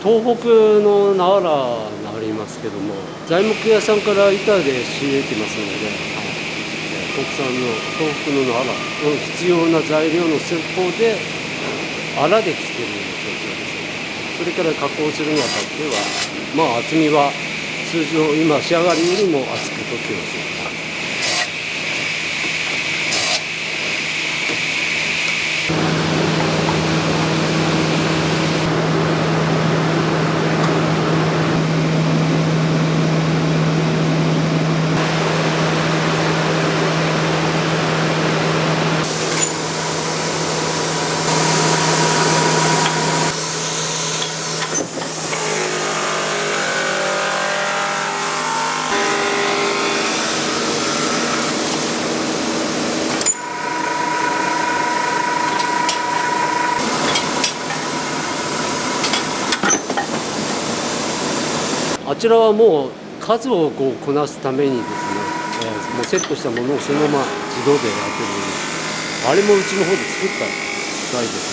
東北の奈良になりますけども、材木屋さんから板で仕入れてますので、国産の東北の奈良の必要な材料の施工で粗できている状況ですね。それから加工するにあたっては、厚みは通常今仕上がりよりも厚くとっています。あちらはもう数をこなすためにですね、もうセットしたものをそのまま自動でやってるんです。あれもうちの方で作った機械です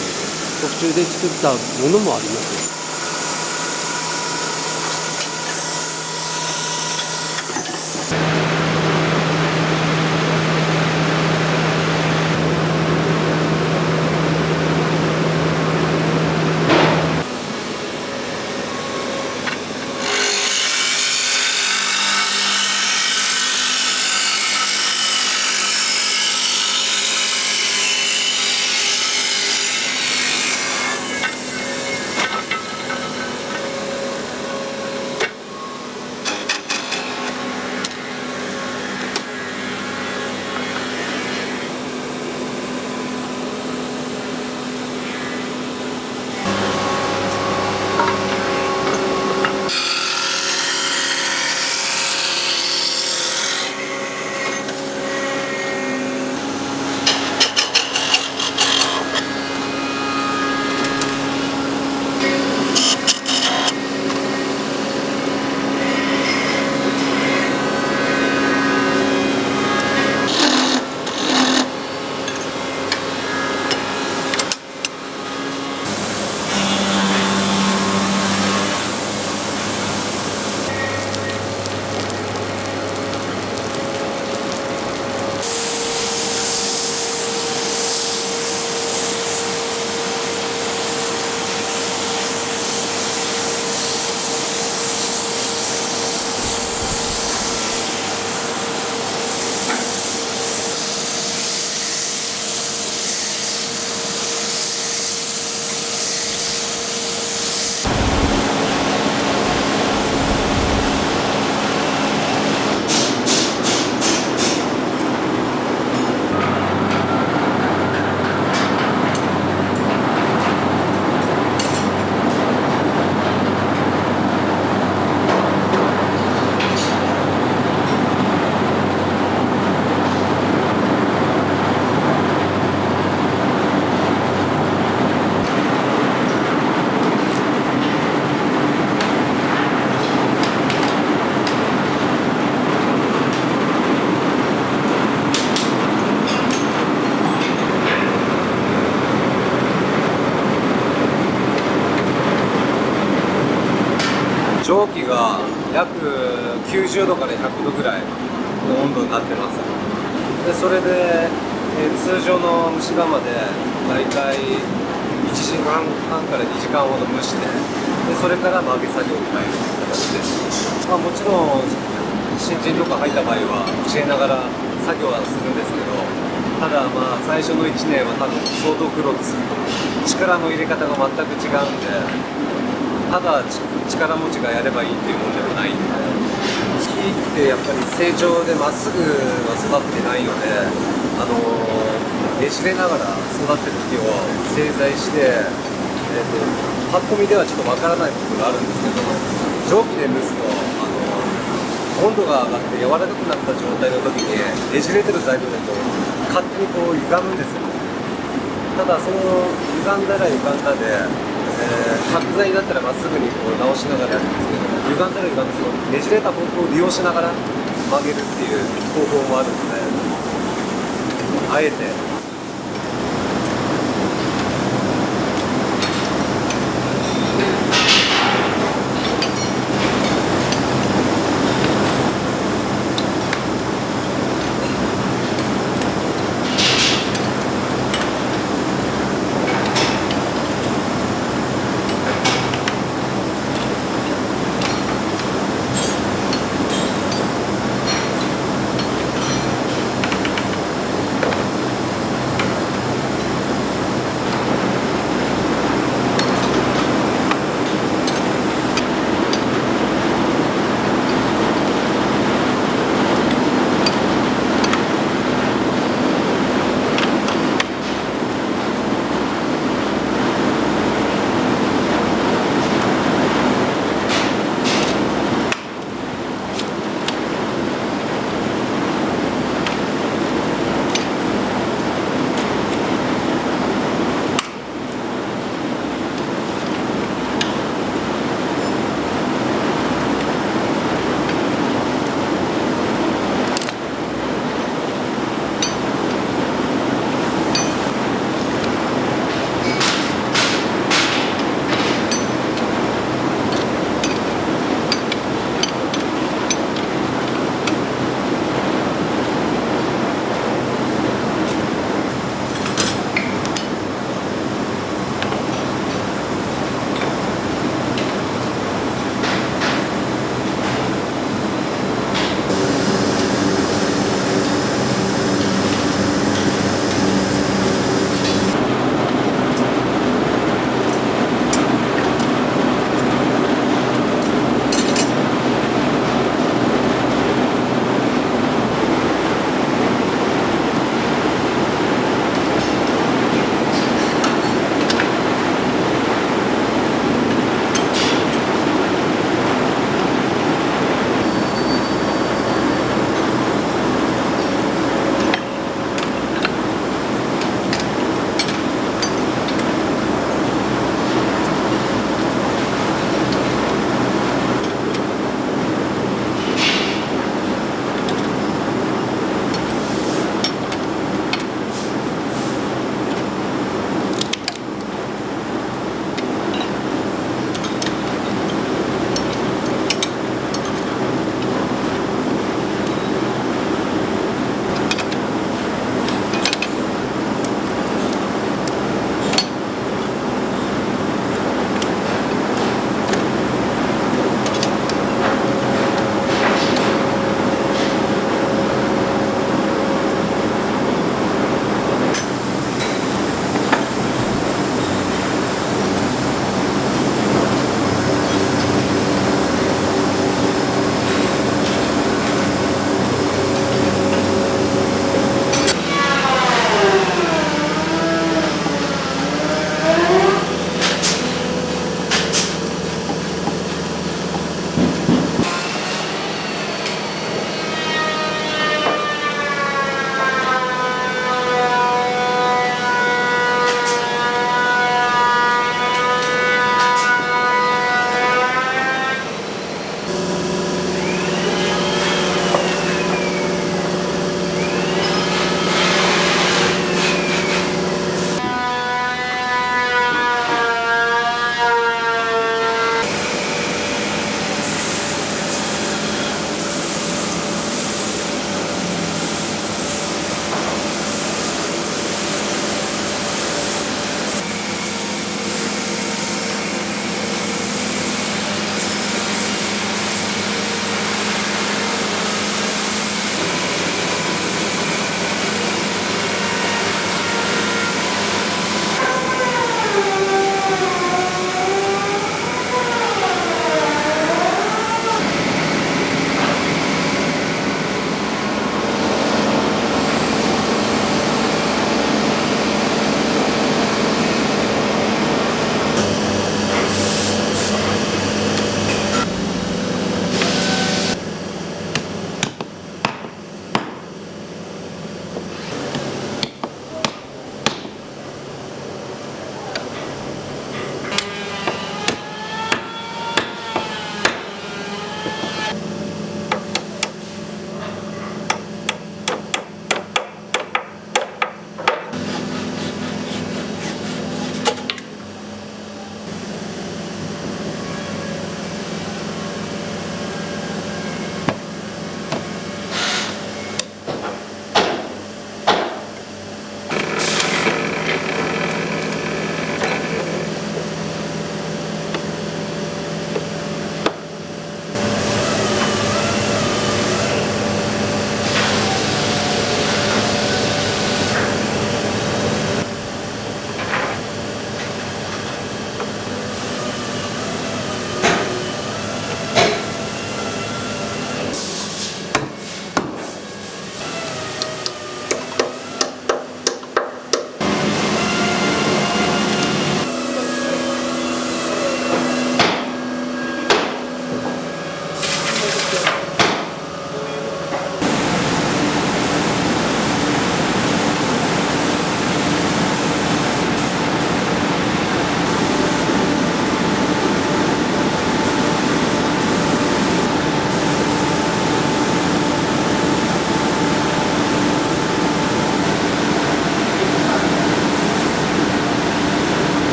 ので、特注で作ったものもありますよ。蒸気が約90度から100度ぐらいの温度になってます。でそれで、通常の蒸し釜でだいたい1時間半から2時間ほど蒸して、でそれから曲げ作業に入る形です。もちろん新人とか入った場合は教えながら作業はするんですけど、ただ最初の1年は多分相当苦労すると思う。力の入れ方が全く違うんで、ただ力持ちがやればいいっていうものではないんで、木ってやっぱり成長でまっすぐは育ってないので、ねじれながら育ってる木を製材して、パッと見ではちょっとわからないことがあるんですけど、蒸気で蒸すと温度が上がって柔らかくなった状態の時にねじれてる材料だと勝手にこう歪むんですよ。ただその歪んだら歪んだで、角材だったらまっすぐにこう直しながらやるんですけど、歪んだら歪んだそのねじれた方向を利用しながら曲げるっていう方法もあるので、あえて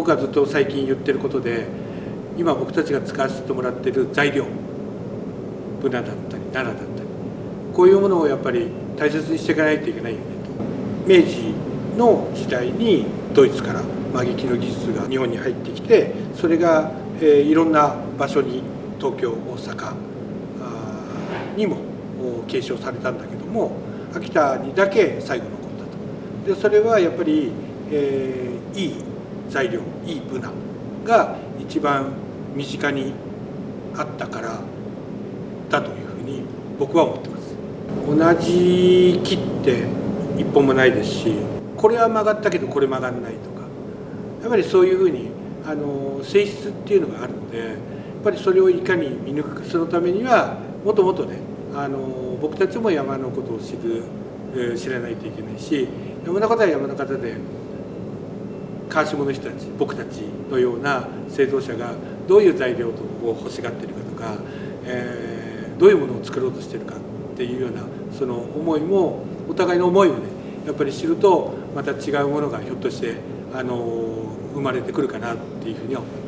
僕はずっと最近言ってることで、今僕たちが使わせてもらってる材料、ブナだったり奈良だったり、こういうものをやっぱり大切にしていかないといけないよねと。明治の時代にドイツから間引きの技術が日本に入ってきて、それが、いろんな場所に東京大阪にも継承されたんだけども、秋田にだけ最後残ったと。でそれはやっぱり、いい材料、いいブナが一番身近にあったからだというふうに僕は思ってます。同じ木って一本もないですし、これは曲がったけどこれ曲がんないとか、やっぱりそういうふうに性質っていうのがあるので、やっぱりそれをいかに見抜くするためにはもっともっとね、僕たちも山のことを知らないといけないし、山の方は山の方で川下の人たち、僕たちのような製造者がどういう材料を欲しがっているかとか、どういうものを作ろうとしているかっていうようなその思いも、お互いの思いをねやっぱり知ると、また違うものがひょっとして生まれてくるかなっていうふうには思います。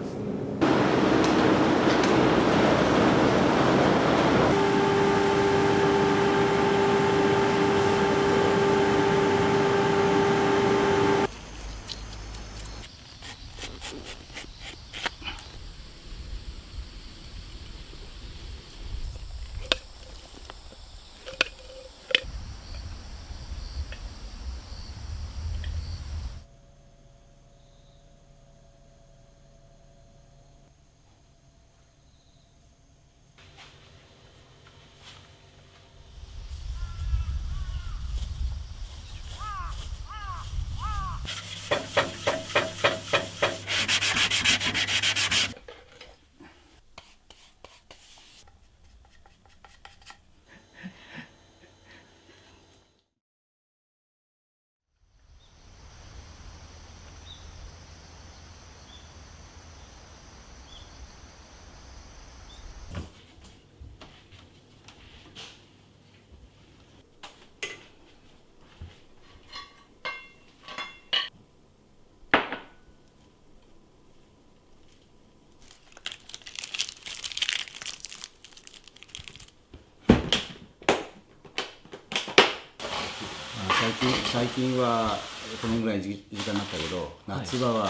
最近はこのぐらいの時間になったけど、夏場は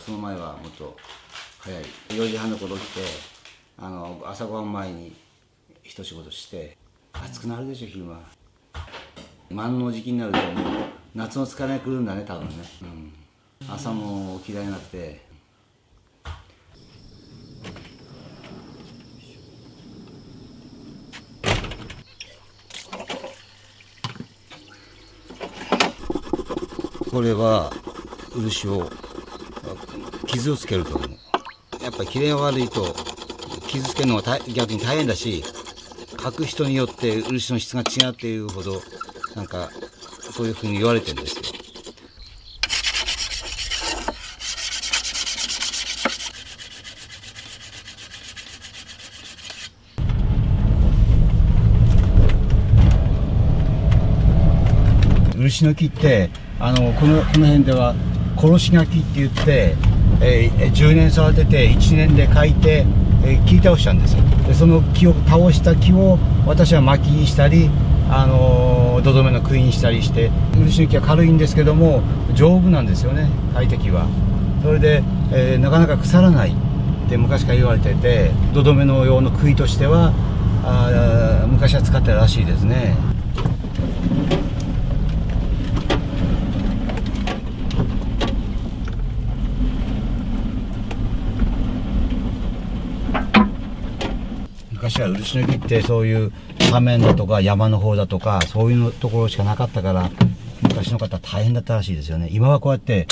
その前はもっと早い4時半の頃来て、朝ごはん前に一仕事して、暑くなるでしょ昼間。満の時期になるともう夏の疲れが来るんだね多分ね、朝も起きられなくて。これは漆を傷をつけると思う。やっぱり切れが悪いと傷つけるのが逆に大変だし、描く人によって漆の質が違うっていうほどなんかそういうふうに言われてるんですよ。漆の木ってこの辺では殺し柿って言って、10年育てて1年で描いて、切り倒しちゃうんですよ。でその木を倒した木を私は薪にしたり土留めの杭にしたりして、漆の木は軽いんですけども丈夫なんですよね、快適は。それで、なかなか腐らないって昔から言われてて、土留めの用の杭としては昔は使ってたらしいですね。昔は漆の木ってそういう斜面だとか山の方だとかそういうところしかなかったから、昔の方は大変だったらしいですよね。今はこうやって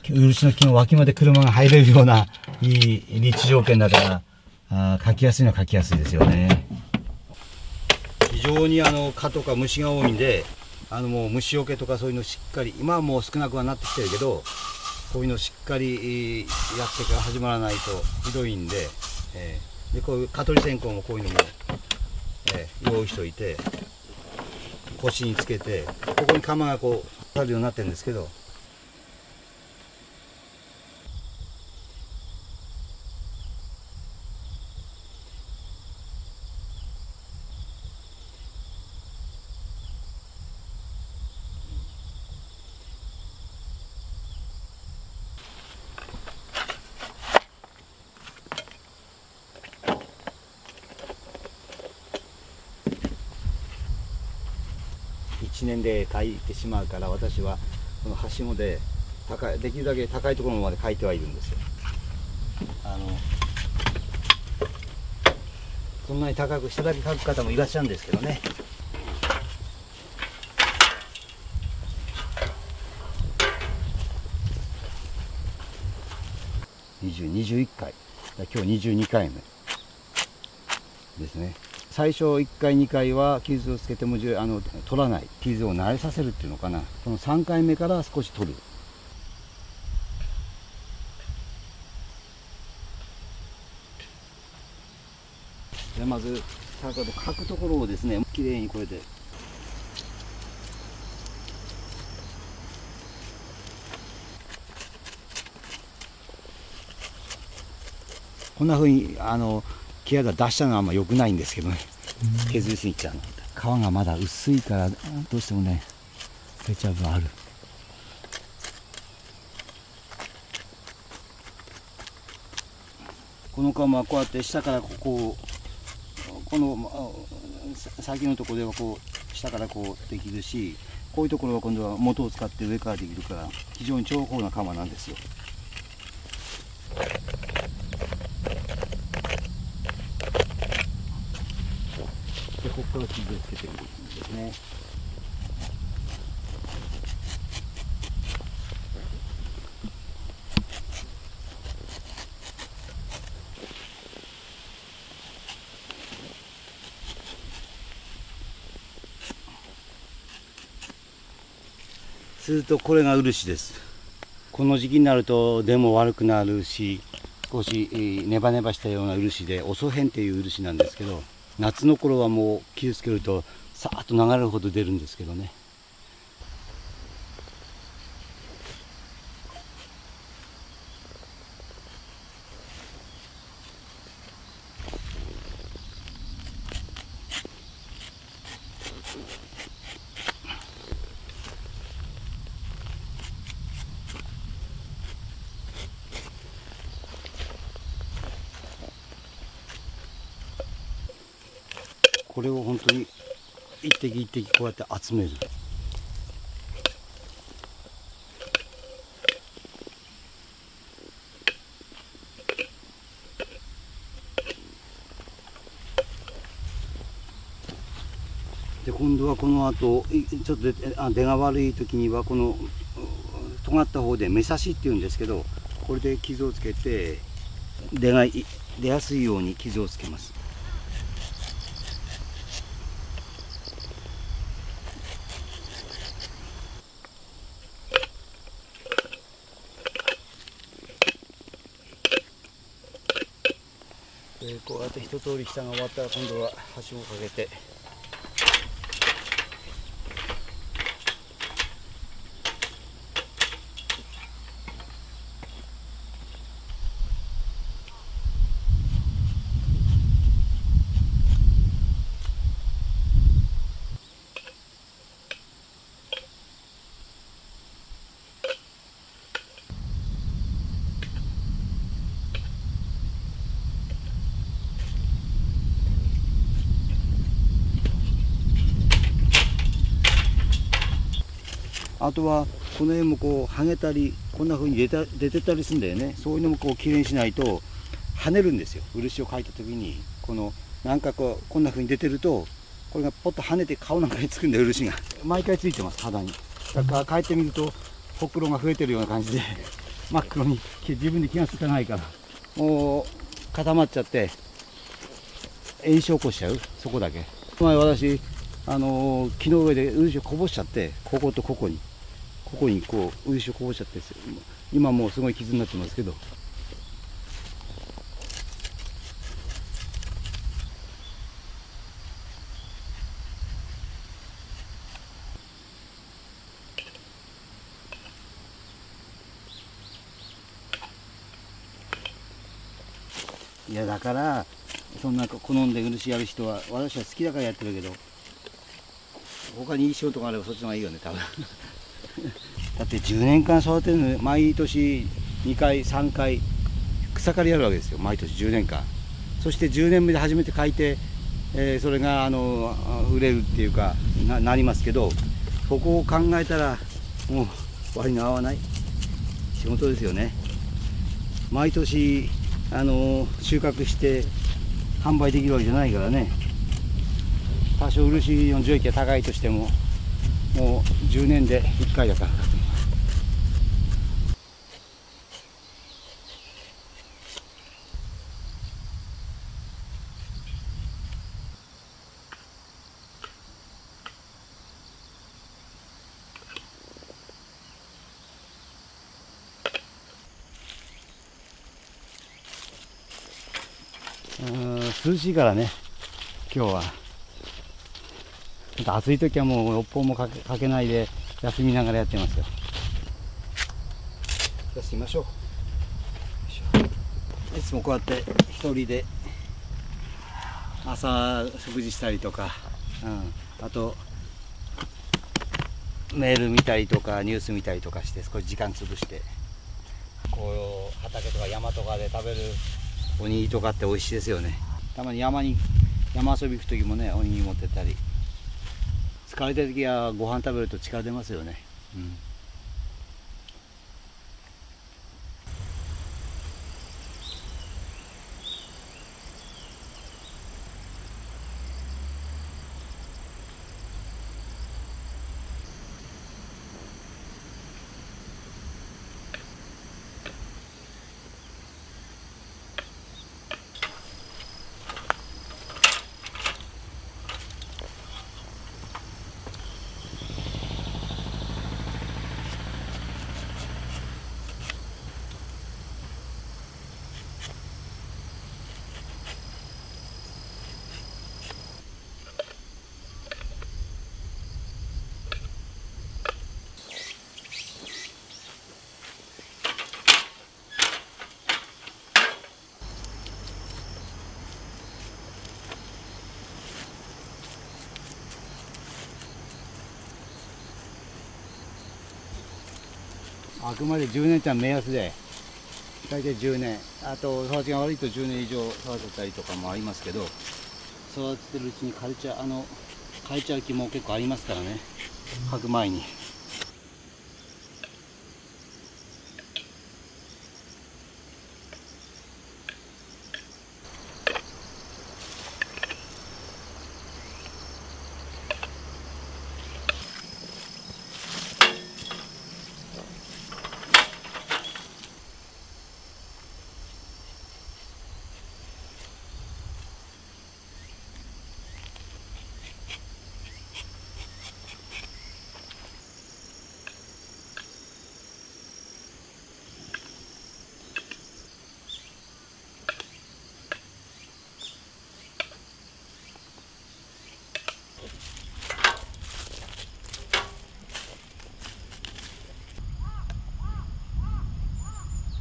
漆の木の脇まで車が入れるようないい立地条件だから描きやすいのは描きやすいですよね。非常に蚊とか虫が多いんで、もう虫除けとかそういうのしっかり、今はもう少なくはなってきてるけど、こういうのしっかりやってから始まらないとひどいんで、でこういう蚊取り線香もこういうのも、用意しといて腰につけて、ここに鎌がこうあるようになってるんですけど、1年で描いてしまうから、私はこのはしごでできるだけ高いところまで描いてはいるんですよ。そんなに高く下だけ描く方もいらっしゃるんですけどね。21回、今日22回目ですね。最初1回2回は傷をつけても取らない、傷を慣れさせるっていうのかな。この3回目から少し取る。でまず先ほど描くところをですね、きれいにこれでこんなふうに毛肌出したのはあんま良くないんですけどね、削りすぎちゃうの。皮がまだ薄いからどうしてもねペチャブある。この皮はこうやって下からこの先のところではこう下からこうできるし、こういうところは今度は元を使って上からできるから非常に重宝な鎌なんですよ。でここから傷をつけていくんですね。するとこれが漆です。この時期になると出も悪くなるし、少しネバネバしたような漆でオソヘンっていう漆なんですけど、夏の頃はもう傷つけるとさーっと流れるほど出るんですけどね。これを本当に一滴一滴こうやって集める。で今度はこの後ちょっと出が悪い時にはこの尖った方で目刺しっていうんですけど、これで傷をつけて出が出やすいように傷をつけます。こうやって一通り下が終わったら今度ははしごをかけてあとはこの辺もこう剥げたりこんな風に出てたりするんだよね。そういうのもこうきれいにしないと跳ねるんですよ。漆を描いた時にこのなんかこんな風に出てるとこれがポッと跳ねて顔なんかにつくんだよ、漆が。毎回ついてます、肌に。だから帰ってみるとほくろが増えてるような感じで真っ黒に自分で気がつかないからもう固まっちゃって炎症起こしちゃう。そこだけ前私木の上で漆をこぼしちゃって、こことここにこう漆をこぼしちゃって、今もうすごい傷になってますけど。いやだからそんな好んで漆やる人は私は好きだからやってるけど、他にいい仕事があればそっちの方がいいよね多分だって10年間育てるのに毎年2回3回草刈りやるわけですよ、毎年10年間。そして10年目で初めて描いて、それが売れるっていうかなりますけど、ここを考えたらもう割の合わない仕事ですよね。毎年収穫して販売できるわけじゃないからね。多少漆の樹液が高いとしてももう10年で1回だから。涼しいからね、今日は。暑い時はもう六本もかけないで休みながらやってますよ。休みましょう。いつもこうやって一人で朝食事したりとか、あとメール見たりとかニュース見たりとかして少し時間潰して、こう畑とか山とかで食べるおにぎりとかって美味しいですよね。たまに山遊び行く時もね、おにぎり持ってったり。疲れた時はご飯食べると力出ますよね。あくまで10年って目安で、大体10年、あと育ちが悪いと10年以上育てたりとかもありますけど、育ててるうちに枯れちゃう木も結構ありますからね、履く前に。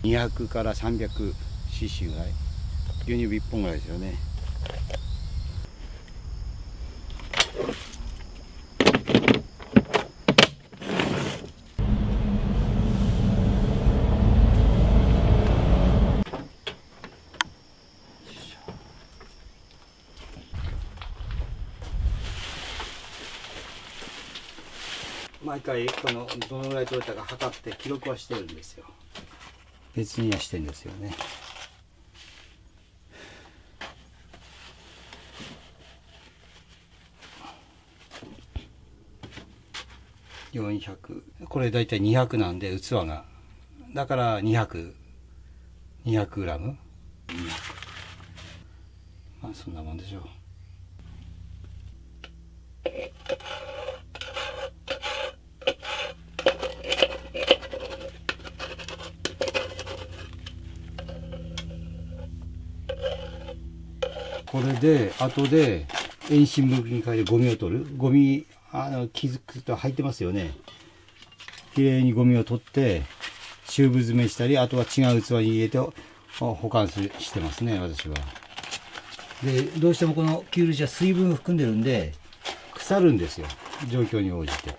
200から 300cc ぐらい、牛乳1本ぐらいですよね。毎回どのぐらい取れたか測って記録はしてるんですよ。別にはしてるんですよね。400、これだいたい200なんで器が、だから200グラム、まあそんなもんでしょう。これで後で遠心分に変えてゴミを取る。ゴミ気づくと入ってますよね。きれいにゴミを取ってチューブ詰めしたり、あとは違う器に入れて保管してますね、私は。でどうしてもこの生漆は水分を含んでるんで腐るんですよ、状況に応じて。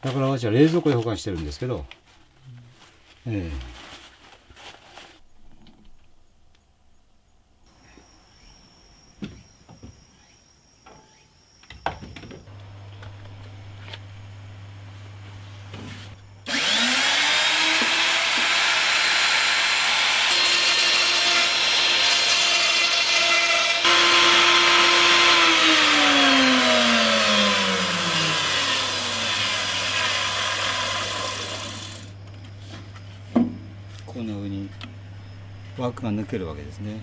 だから私は冷蔵庫で保管してるんですけど、こんな風に枠が抜けるわけですね。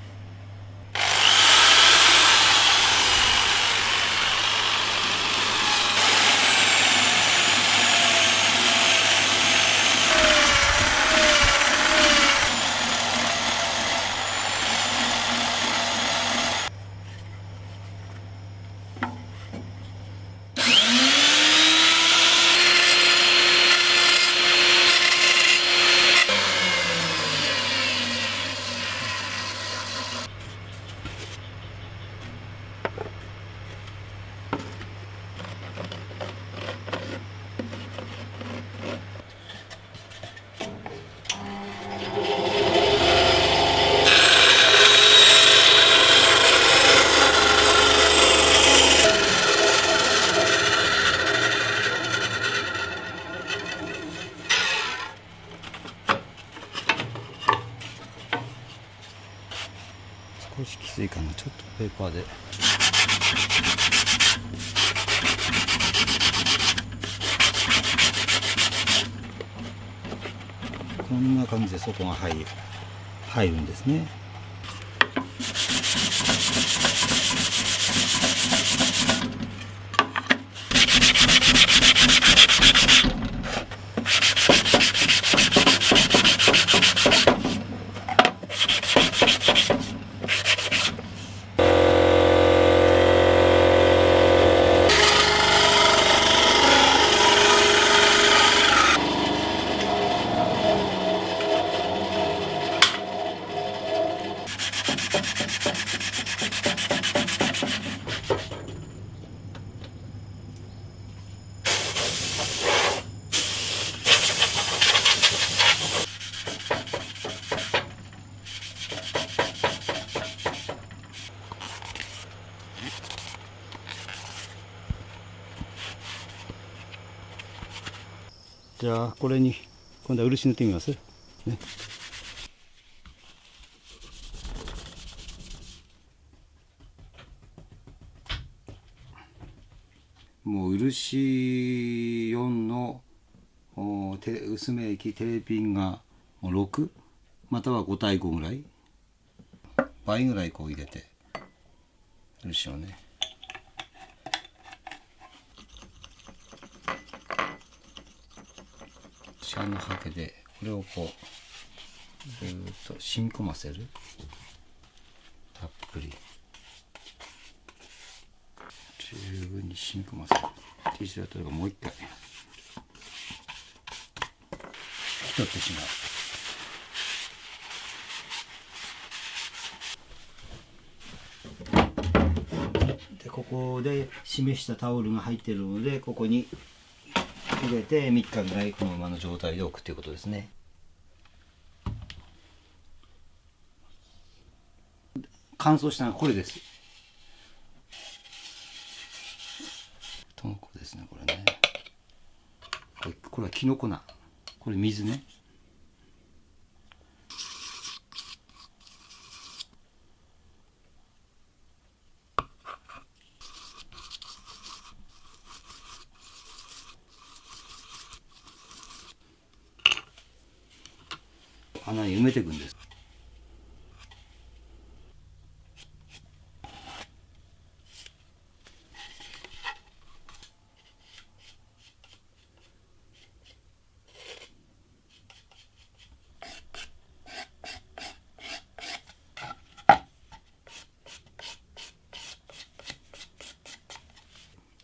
少しきついかな。ちょっとペーパーで。こんな感じで底が入るんですね。じゃあこれに今度は漆塗ってみますね。もう漆4の薄め液テレピンが6または5対5ぐらい倍ぐらいこう入れて漆をねシャンのハケでこれをこうずっと染み込ませる。たっぷり十分に染み込ませる。T シャツがもう一回拭き取ってしまう。でここで示したタオルが入っているのでここに入れて3日ぐらいこのままの状態で置くということですね。乾燥したのはこれです。とのこですねこれね。これはキノコ菜。これ水ね。穴に埋めていくんです。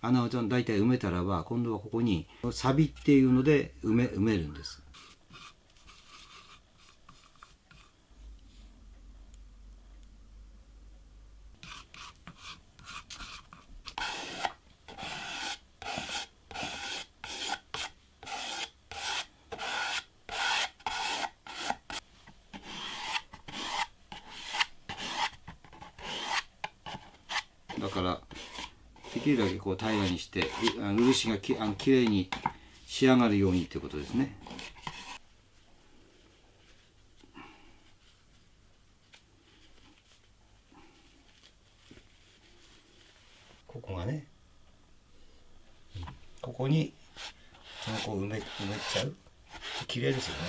穴を大体埋めたらば今度はここにサビっていうので埋めるんです。だからできるだけこう平らにして漆がきれいに仕上がるようにということですね。ここがね、ここにこう埋めちゃう。きれいですよね。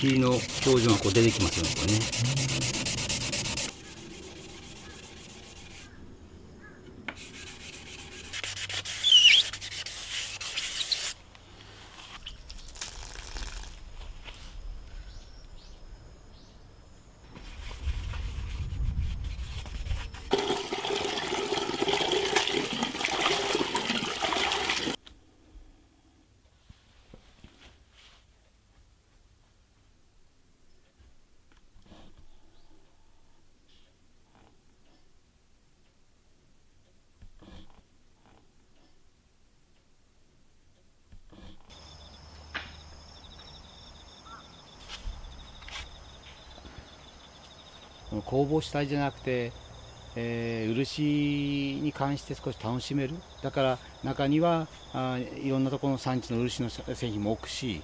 漆の表情がこう出てきますよね、これね。工房主体じゃなくて、漆に関して少し楽しめる。だから中にはいろんなところの産地の漆の製品も置くし、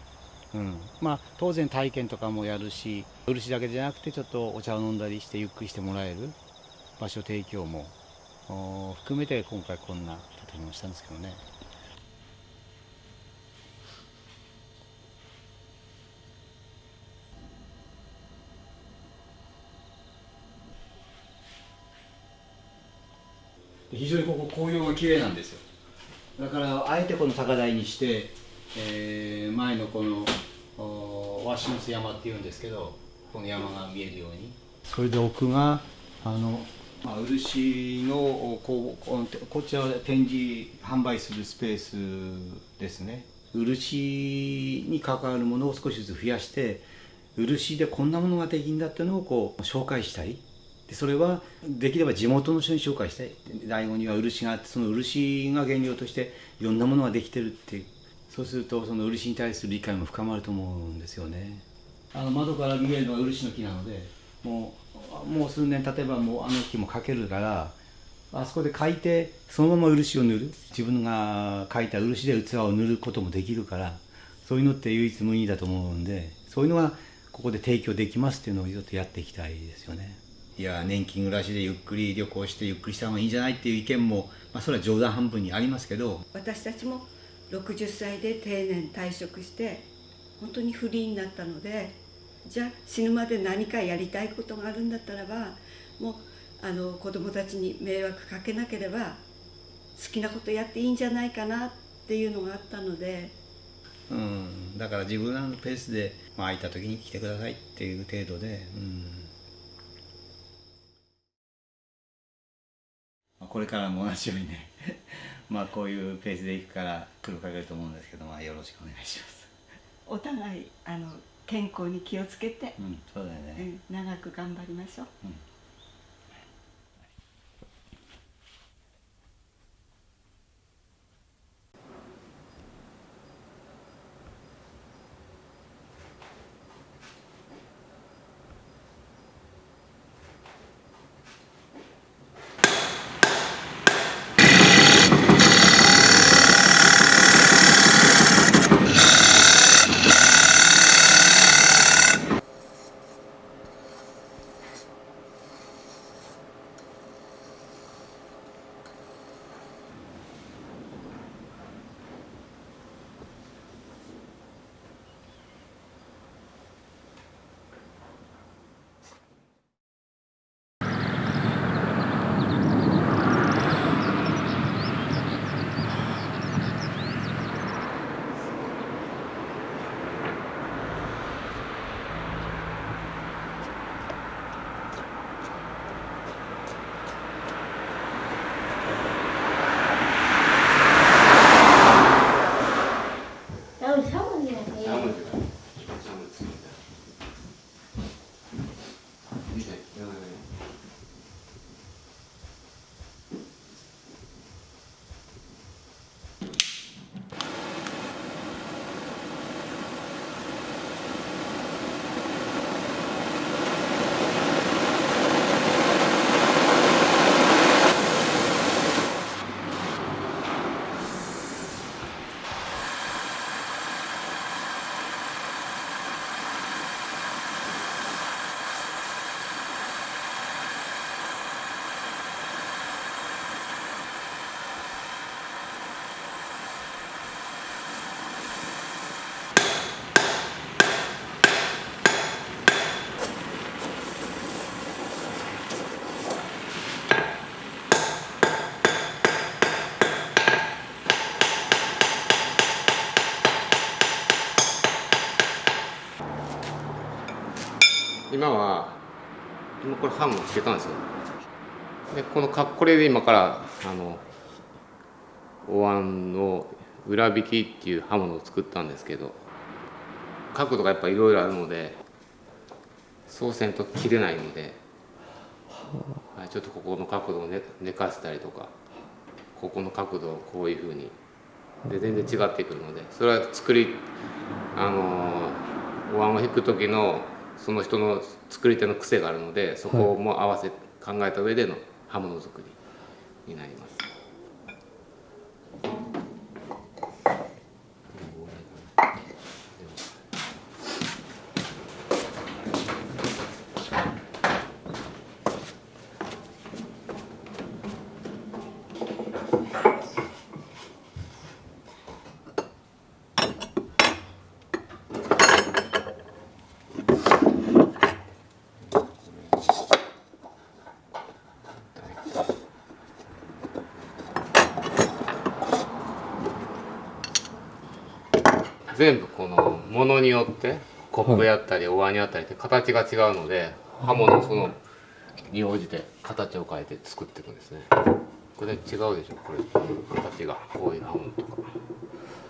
まあ当然体験とかもやるし、漆だけじゃなくてちょっとお茶を飲んだりしてゆっくりしてもらえる場所提供も含めて今回こんな建物をしたんですけどね。非常にここ紅葉が綺麗なんですよ。だからあえてこの高台にして、前のこのワシノス山っていうんですけど、この山が見えるように、それで奥が漆のこちらは展示販売するスペースですね。漆に関わるものを少しずつ増やして、漆でこんなものができるんだっていうのをこう紹介したい。でそれはできれば地元の人に紹介したい。醍醐には漆があって、その漆が原料としていろんなものができてるっていう、そうするとその漆に対する理解も深まると思うんですよね。窓から見えるのは漆の木なので、もう数年経てばもうあの木も描けるから、あそこで描いてそのまま漆を塗る、自分が描いた漆で器を塗ることもできるから、そういうのって唯一無二だと思うんで、そういうのがここで提供できますっていうのをちょっとやっていきたいですよね。いや、年金暮らしでゆっくり旅行してゆっくりした方がいいんじゃないっていう意見も、それは冗談半分にありますけど、私たちも60歳で定年退職して本当にフリーになったので、じゃあ死ぬまで何かやりたいことがあるんだったらば、もう子供たちに迷惑かけなければ好きなことやっていいんじゃないかなっていうのがあったので、だから自分らのペースで、空いた時に来てくださいっていう程度で、これからも同じようにねこういうペースで行くから苦労かけると思うんですけど、よろしくお願いします。お互い健康に気をつけて、そうだよね、長く頑張りましょう。今これハムをつけたんですよ。でこれで今からお椀の裏引きっていう刃物を作ったんですけど、角度がやっぱいろいろあるのでそうせんと切れないので、はい、ちょっとここの角度を寝かせたりとか、ここの角度をこういうふうにで全然違ってくるので、それはお椀を引く時のその人の作り手の癖があるので、そこも合わせ考えた上での刃物作りになります。全部このものによってコップやったりお椀にあったりって形が違うので、刃物そのに応じて形を変えて作っていくんですね。これ違うでしょ、これ形がこういう刃物とか、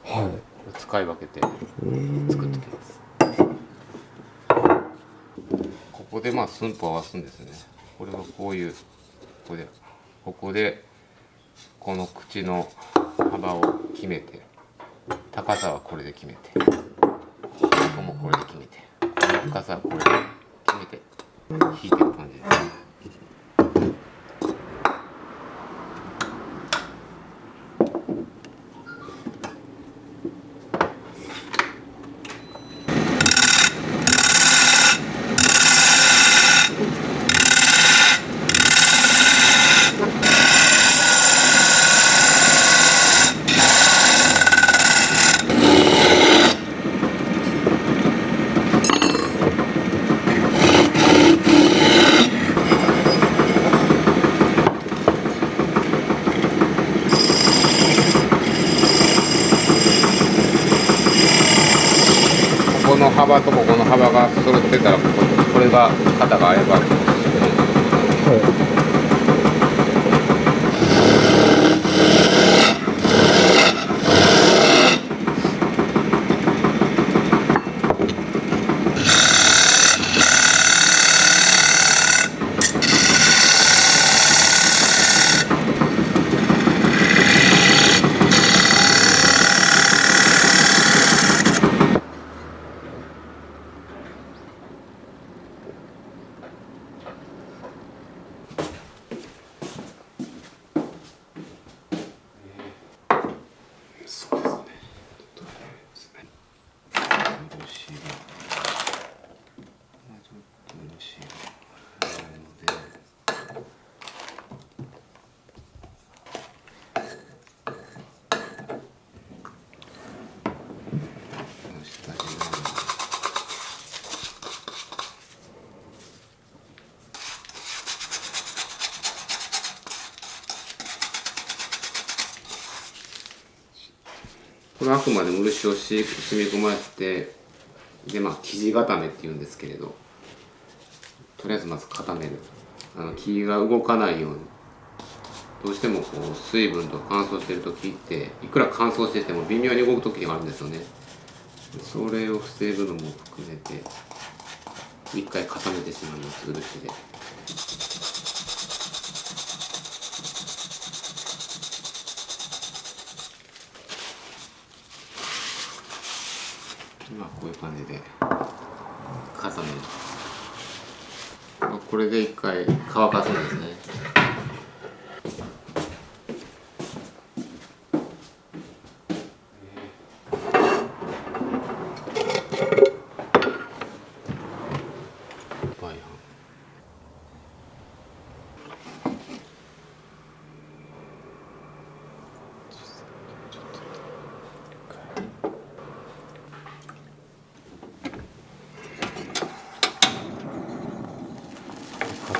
はい、使い分けて作ってきます。ここで寸法を合わすんですね。これはこういうここでこの口の幅を決めて、高さはこれで決めて、ここもこれで決めて、この深さはこれで決めて引いていく感じです。この幅とここの幅が揃ってたら、これが肩が合えば、これはあくまでも漆を染み込ませて、で生地固めっていうんですけれど、とりあえずまず固める。木が動かないように。どうしてもこう水分と乾燥している時っていくら乾燥してても微妙に動く時があるんですよね。それを防ぐのも含めて一回固めてしまいます、漆で。こういう感じで重ねる。これで一回乾かすんですね。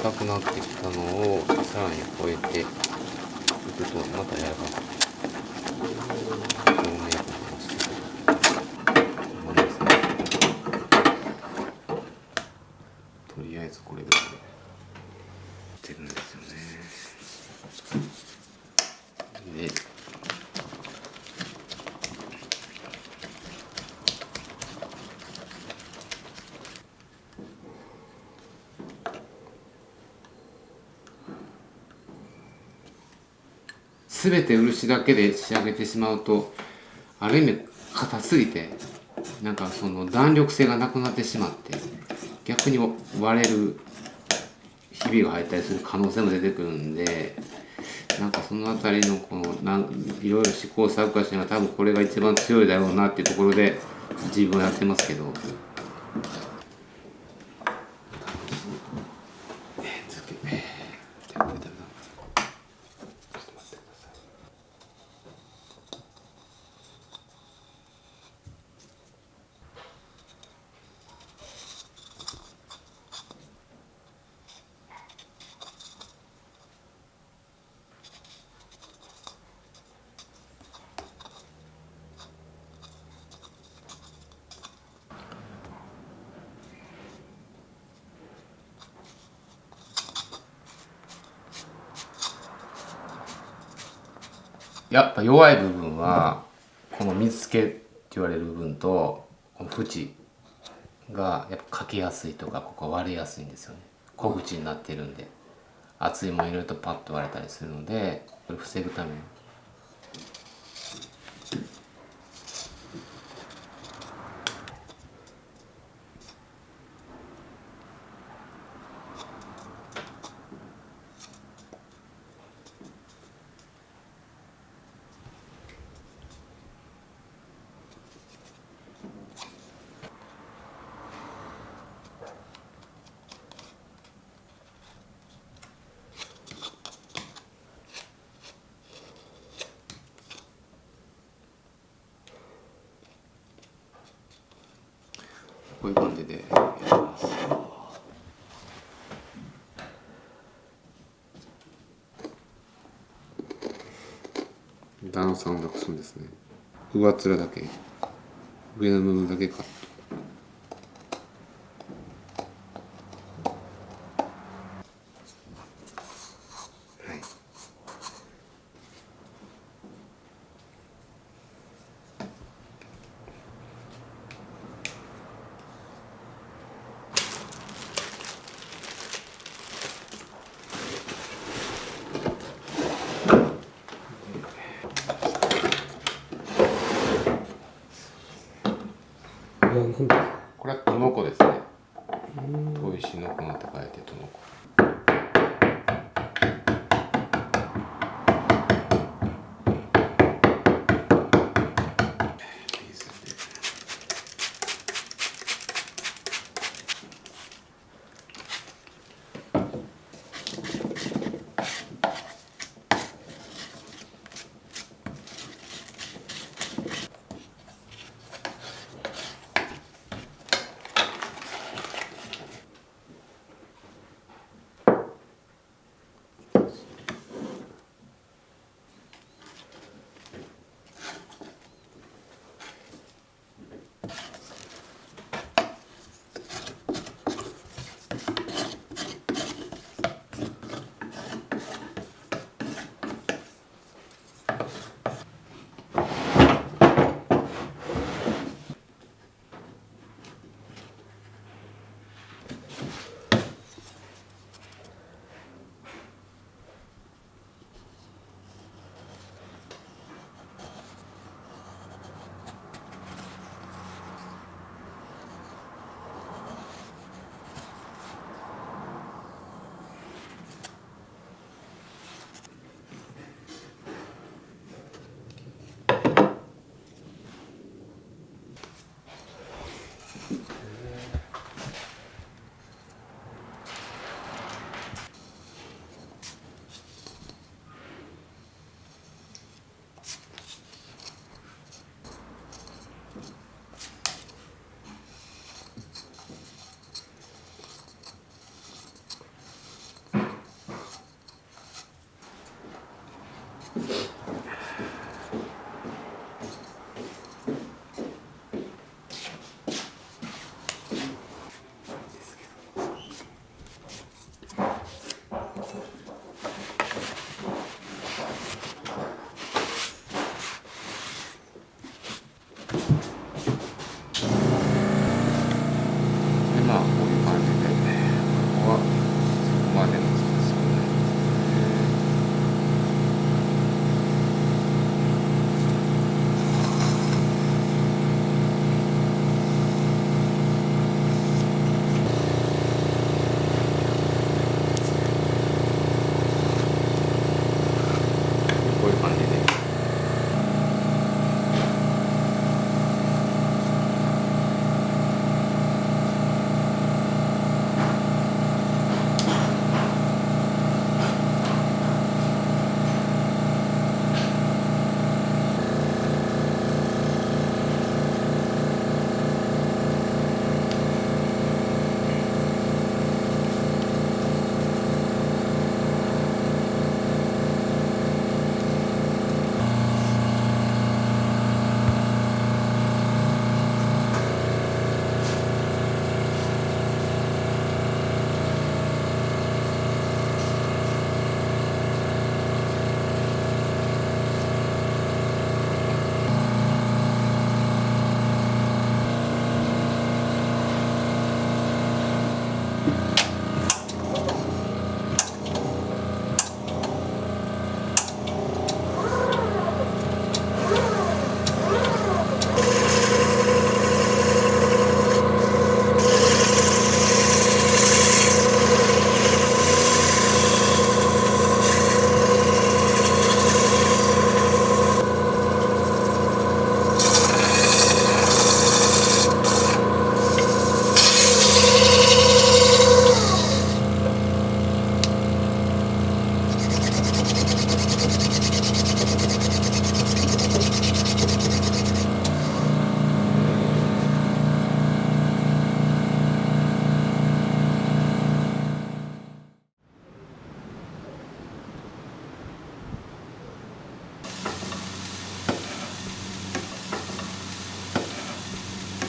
硬くなってきたのをさらに超えていくとまた柔らかく透明になりますね。取りえずこれぐらいでってるんですよね。で全て漆だけで仕上げてしまうとある意味硬すぎてなんかその弾力性がなくなってしまって逆に割れるひびが入ったりする可能性も出てくるんで、なんかそのあたりのこのいろいろ試行錯誤しながら多分これが一番強いだろうなっていうところで自分はやってますけど。やっぱ弱い部分はこの水付けって言われる部分とこの縁がやっぱかけやすいとかここ割れやすいんですよね。小口になってるんで熱いもの入れるとパッと割れたりするのでこれ防ぐために。こういう感じでやります。段差をなくすんですね。上っ面だけ、上の部分だけカット。はい。これはトノコですね。砥石の粉って書いてトノコ。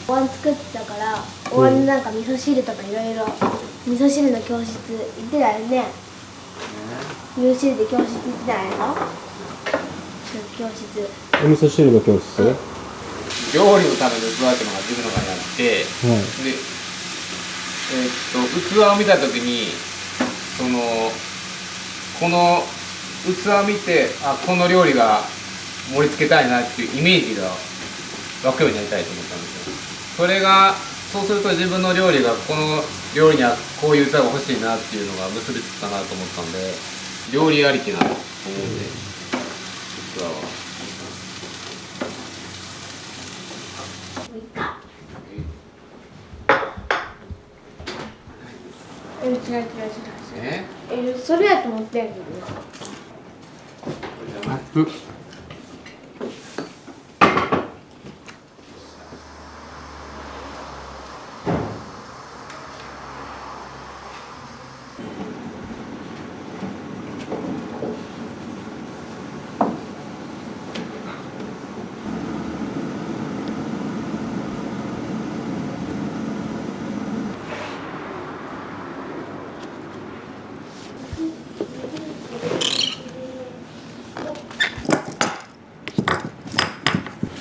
お椀作ってたから、お椀になんか味噌汁とかいろいろ、味噌汁の教室行ってたよね。味噌汁で教室行ってたんやろ。教室。お味噌汁の教室、料理のための器っていうのが自分の中にあって、で、器を見た時にこの器見て、この料理が盛り付けたいなっていうイメージが湧くようになりたいと思ったんですよ。それがそうすると自分の料理がこの料理にはこういう器が欲しいなっていうのが結びつくかなと思ったんで、料理ありきなと思うんで、器は。違う、それやと思ってんけどな。マップ。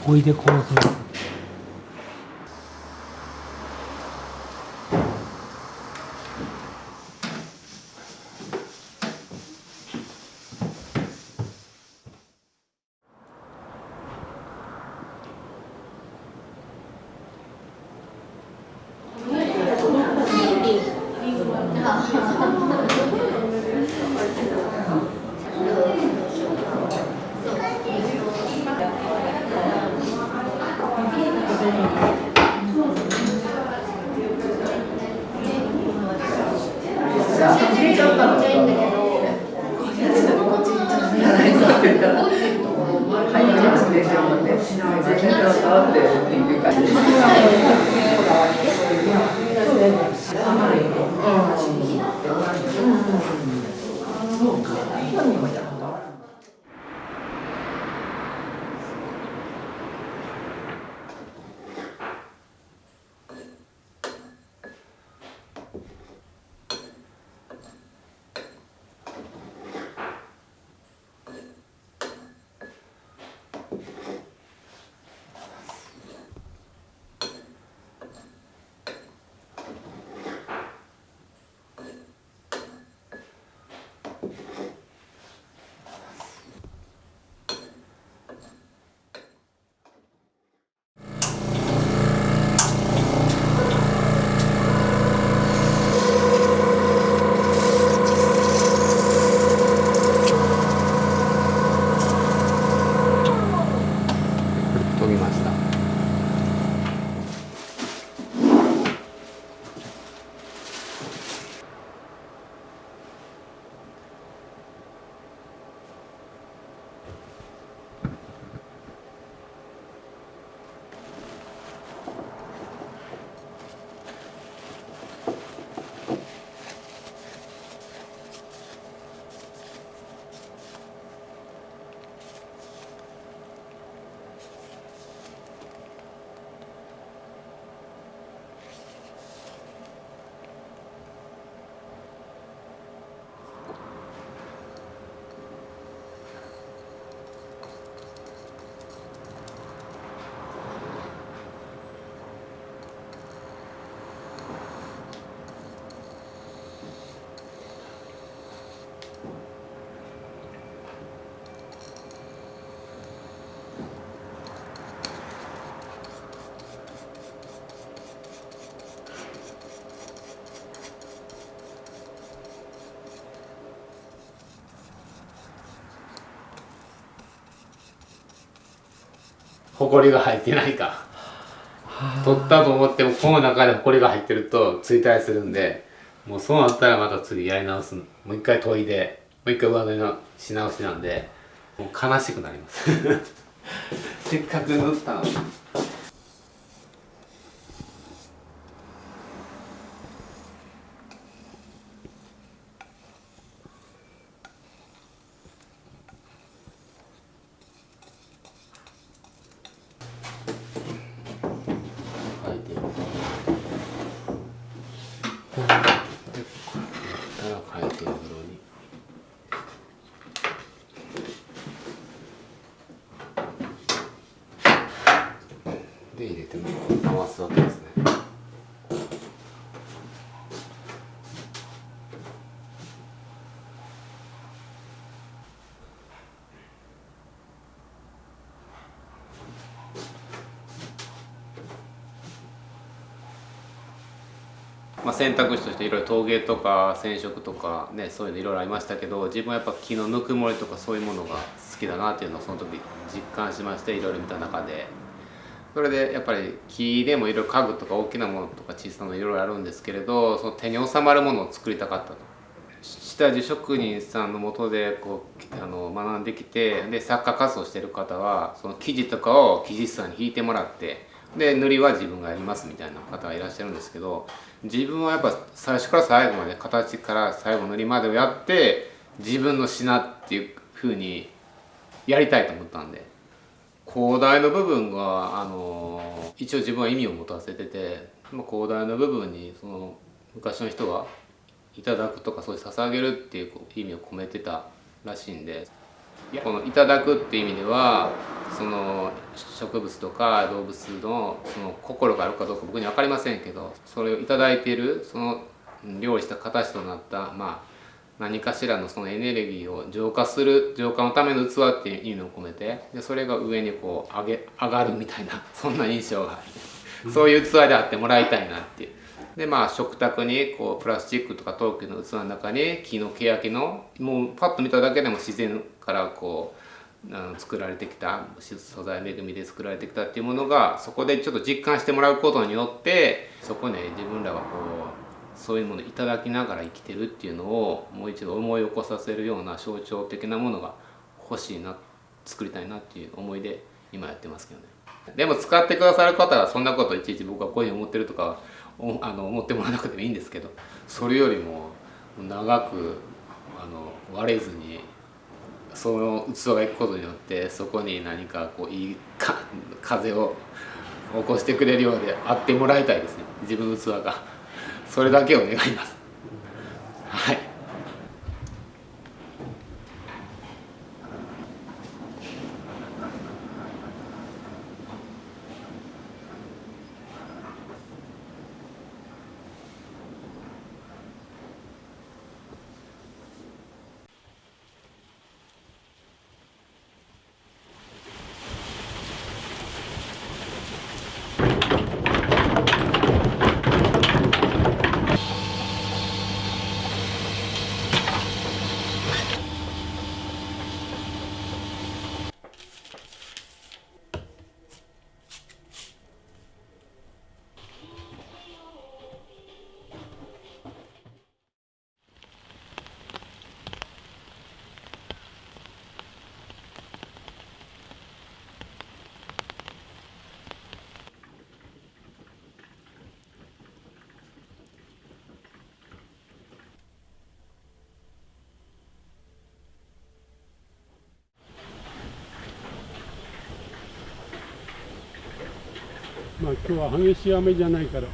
おいでこうする。飛びました。ほこりが入ってないか、取ったと思ってもこの中でほこりが入ってると追体するんで、もうそうなったらまた次やり直す、もう一回研いでもう一回上塗りのし直しなんで、もう悲しくなりますせっかく塗ったのに。はい、変えてるのに。で入れて回すわけですね。選択肢としていろいろ陶芸とか染色とかね、そういうのいろいろありましたけど、自分はやっぱ木のぬくもりとかそういうものが好きだなっていうのをその時実感しまして、いろいろ見た中で、それでやっぱり木でもいろいろ家具とか大きなものとか小さなものいろいろあるんですけれど、その手に収まるものを作りたかったと。下地職人さんの下でこう学んできて、で作家活動してる方はその生地とかを生地師さんに引いてもらって、で塗りは自分がやりますみたいな方がいらっしゃるんですけど、自分はやっぱ最初から最後まで形から最後塗りまでをやって自分の品っていう風にやりたいと思ったんで、広大の部分が一応自分は意味を持たせてて、広大の部分にその昔の人がいただくとかそういう捧げるっていう意味を込めてたらしいんで、このいただくっていう意味ではその植物とか動物のその心があるかどうか僕に分かりませんけど、それをいただいているその料理した形となった何かしらのそのエネルギーを浄化する、浄化のための器っていう意味を込めて、でそれが上にこう上がるみたいなそんな印象がある、そういう器であってもらいたいなっていう。で食卓にこうプラスチックとか陶器の器の中に木の欅のもうパッと見ただけでも自然からこう作られてきた素材恵みで作られてきたっていうものがそこでちょっと実感してもらうことによって、そこね自分らはこうそういうものをいただきながら生きてるっていうのをもう一度思い起こさせるような象徴的なものが欲しいな、作りたいなっていう思いで今やってますけどね。でも使ってくださる方はそんなこといちいち僕はこういうふうに思ってるとか思ってもらわなくてもいいんですけど、それよりも長く割れずにその器がいくことによってそこに何かこういい風を起こしてくれるようであってもらいたいですね、自分の器が。それだけを願います。はい。今日は激しい雨じゃないから。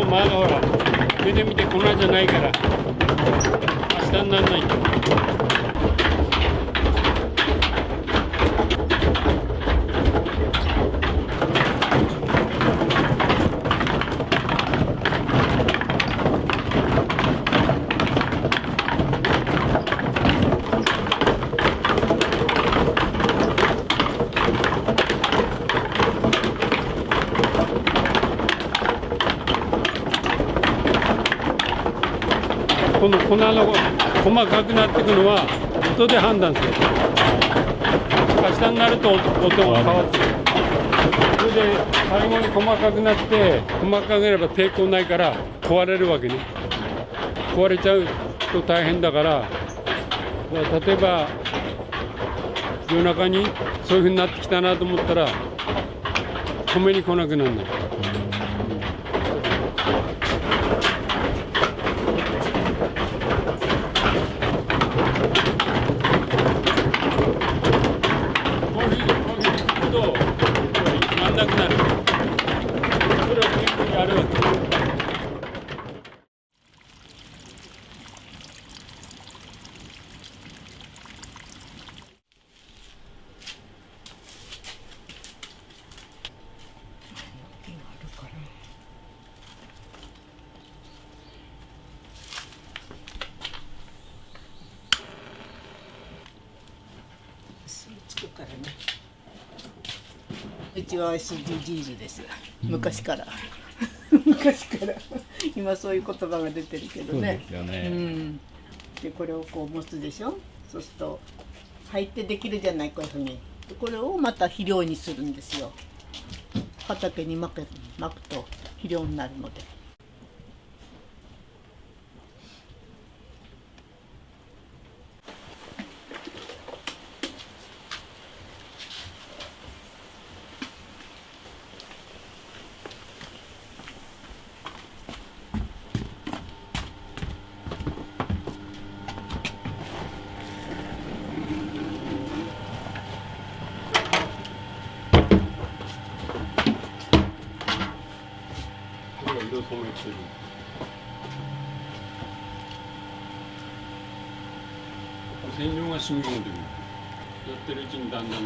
まだほら、目で見てこんなんじゃないから。明日にならないと。この粉の細かくなっていくのは音で判断する。明日になると音が変わってくる。それで最後に細かくなって細かくなれば抵抗ないから壊れるわけね。壊れちゃうと大変だから、例えば夜中にそういう風になってきたなと思ったら止めに来なくなるの。なくなる。それは結構やるわけ。つくからね。うちは SDGs です。昔から昔から今そういう言葉が出てるけどね。そうですよね。でこれをこう持つでしょ。そうすると入ってできるじゃない、こういうふうに。これをまた肥料にするんですよ。畑にまくと肥料になるので。色染めてる。染料が染み込んでくる。やってるうちにだんだん。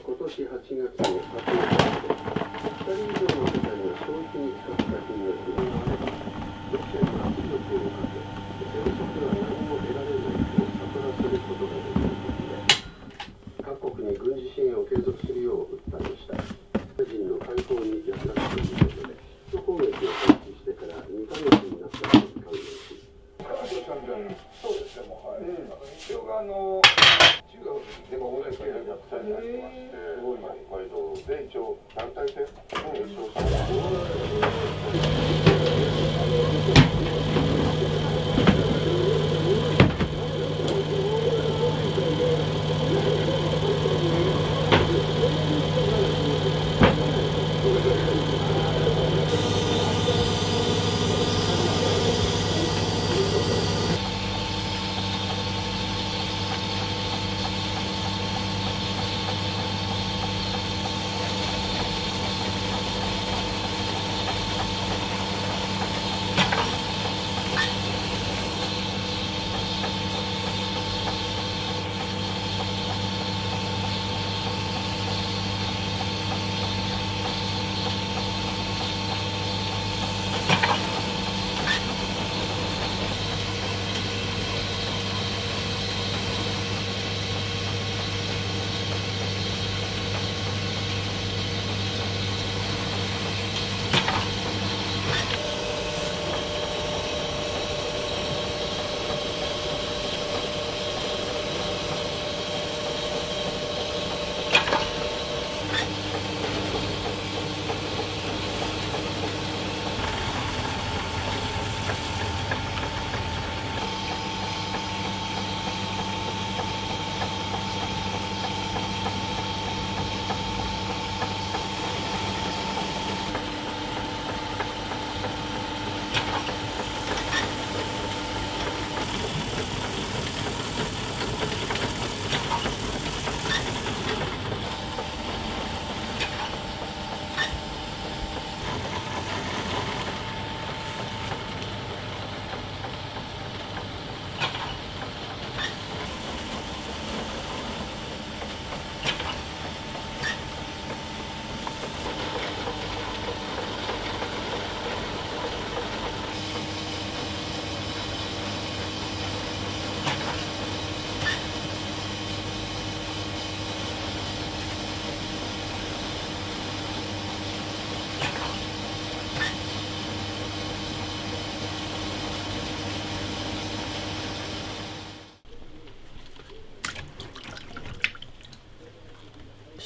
今年8月の発表2人以上の方が消費に使った金額がロシアに圧力をかけ戦争では何も得られないと悟らせることができることで各国に軍事支援を継続するよう訴えました。人の解放に役立つということで首都攻撃を開始してから2ヶ月になったと関連しそうですね、もう、はい。一応中学でも同じくやりたりしてまして、北海道で一応団体戦の優勝者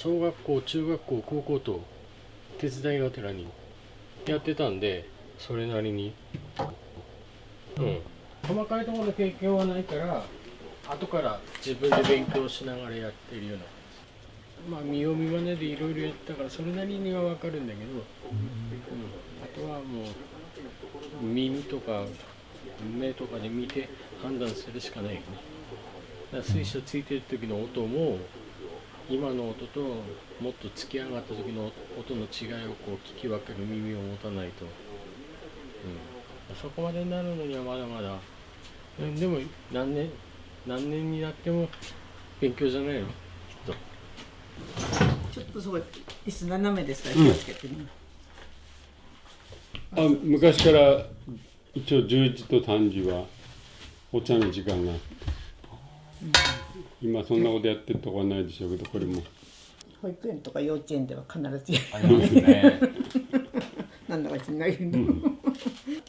小学校、中学校、高校と手伝いがてらにやってたんで、それなりに、細かいところの経験はないから、後から自分で勉強しながらやってるような。まあ見よう見まねでいろいろやったからそれなりには分かるんだけど、あとはもう耳とか目とかで見て判断するしかないよね。だから水車ついてる時の音も今の音ともっと突き上がった時の音の違いをこう聞き分ける耳を持たないと、そこまでになるのにはまだまだ。でも何年になっても勉強じゃないのきっと。ちょっとすごい椅子斜めですから気をつけてね。昔から一応11時と3時はお茶の時間があって、今そんなことやってるとこはないでしょうけど、これも保育園とか幼稚園では必ずやありますね。なんだか知んないけど、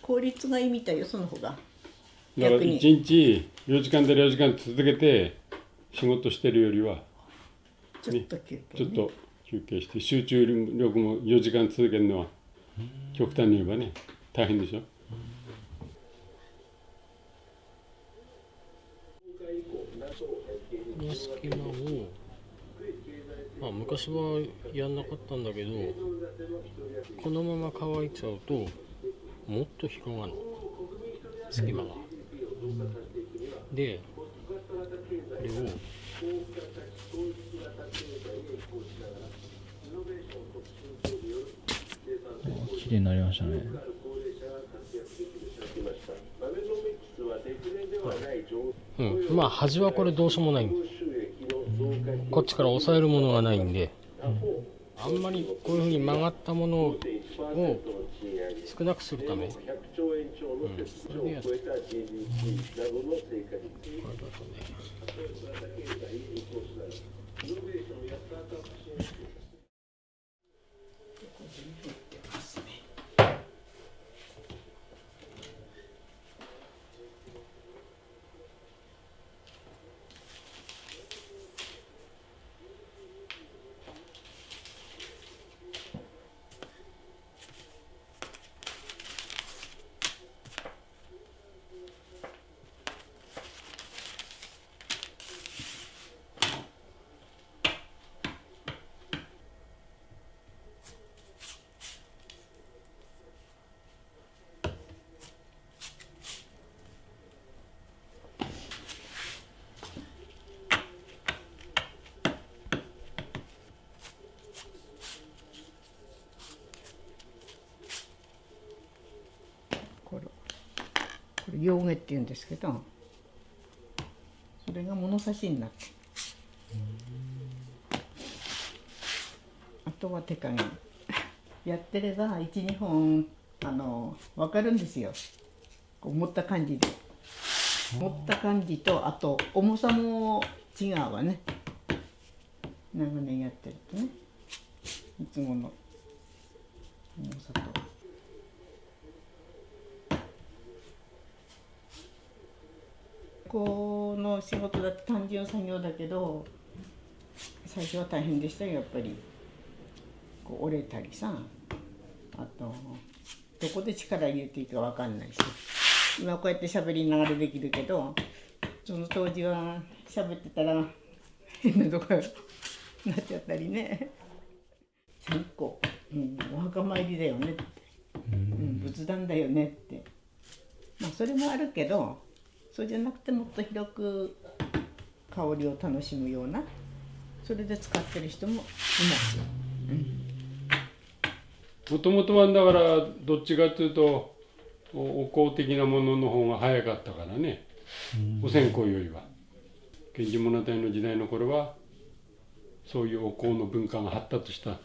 効率がいいみたいよ、その方が。だから1日4時間で4時間続けて仕事してるよりは、ちょっと休憩、ちょっと休憩して集中力も4時間続けるのは極端に言えばね大変でしょ。この隙間を、昔はやんなかったんだけど、このまま乾いちゃうともっと広がるの、隙間が。で、これを綺麗になりましたね。まあ端はこれどうしようもない。こっちから押さえるものがないんで、あんまりこういうふうに曲がったものを少なくするため、それでやってこれだとね。これ用毛っていうんですけど、それが物差しになって、あとは手加減やってれば 1,2 本分かるんですよ。こう持った感じで、持った感じと、あと重さも違うわね。長年やってるとね、いつもの重さと。この仕事だって単純作業だけど、最初は大変でしたよ、やっぱり。こう折れたりさ、あとどこで力入れていいか分かんないし、今こうやって喋りながらできるけど、その当時は喋ってたら変なとこなっちゃったりね。最高、お墓参りだよねって、仏壇だよねって、まあそれもあるけど、そうじゃなくてもっと広く香りを楽しむような、それで使ってる人もいます。もともとはだからどっちかというとお香的なものの方が早かったからね、お線香よりは。源氏物語の時代の頃はそういうお香の文化が発達した。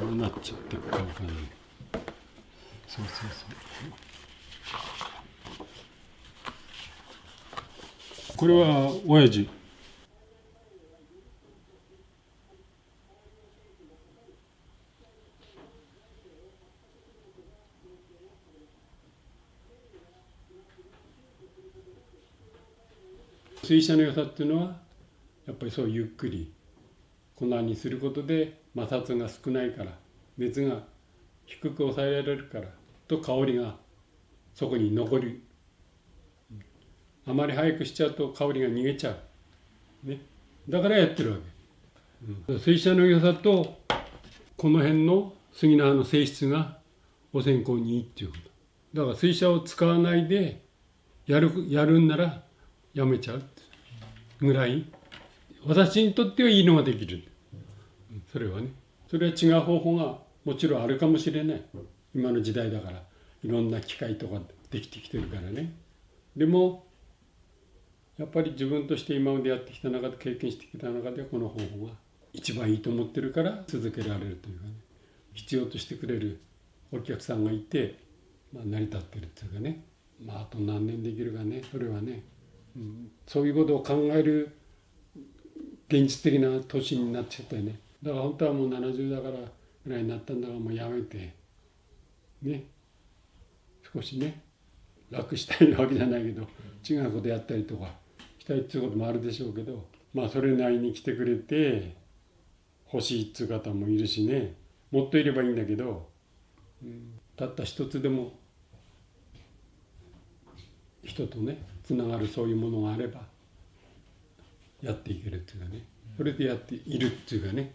どうなっちゃってるかわかんない。そうそうそう。これは親父。水車の良さっていうのはやっぱりそうゆっくり粉にすることで摩擦が少ないから熱が低く抑えられるからと香りがそこに残る。あまり早くしちゃうと香りが逃げちゃう、ね、だからやってるわけ、水車の良さとこの辺の杉の葉の性質がお線香にいいっていうこと。だから水車を使わないでやるんならやめちゃうぐらい私にとってはいいのができる。それはね、それは違う方法がもちろんあるかもしれない。今の時代だからいろんな機械とかできてきてるからね。でもやっぱり自分として今までやってきた中で経験してきた中でこの方法が一番いいと思ってるから続けられるというかね、必要としてくれるお客さんがいて、成り立ってるっていうかね、あと何年できるかね、それはね、そういうことを考える現実的な年になっちゃったよね。だから本当はもう70だからぐらいになったんだからもうやめてね、少しね楽したいわけじゃないけど違うことやったりとかしたいっていうこともあるでしょうけど、それなりに来てくれて欲しいっていう方もいるしね、もっといればいいんだけど、たった一つでも人とねつながるそういうものがあればやっていけるっていうかね、それでやっているっていうかね。